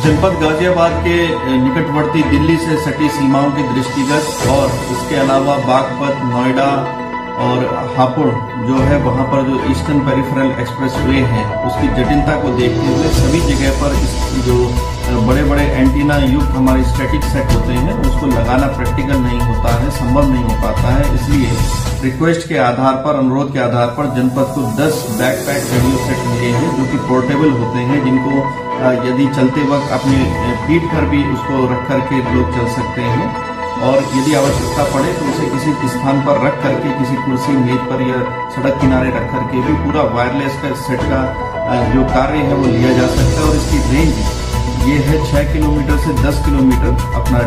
जनपद गाजियाबाद के निकटवर्ती दिल्ली से सटी सीमाओं के दृष्टिगत और इसके अलावा बागपत, नोएडा और हापुड़ जो है वहां पर जो ईस्टर्न पेरिफेरल एक्सप्रेसवे है उसकी जटिलता को देखते हुए सभी जगह पर जो बड़े बड़े एंटीना युक्त हमारे स्टैटिक सेट होते हैं उसको लगाना प्रैक्टिकल नहीं होता है, संभव नहीं हो पाता है। इसलिए रिक्वेस्ट के आधार पर, अनुरोध के आधार पर जनपद को 10 बैकपैक रेडियो सेट मिले हैं जो कि पोर्टेबल होते हैं, जिनको यदि चलते वक्त अपने पीठ पर भी उसको रख करके लोग चल सकते हैं और यदि आवश्यकता पड़े तो उसे किसी स्थान पर रख करके, किसी कुर्सी, मेज पर या सड़क किनारे रख करके भी पूरा वायरलेस का सेट का जो कार्य है वो लिया जा सकता है। और इसकी रेंज ये है 6 किलोमीटर से 10 किलोमीटर अपना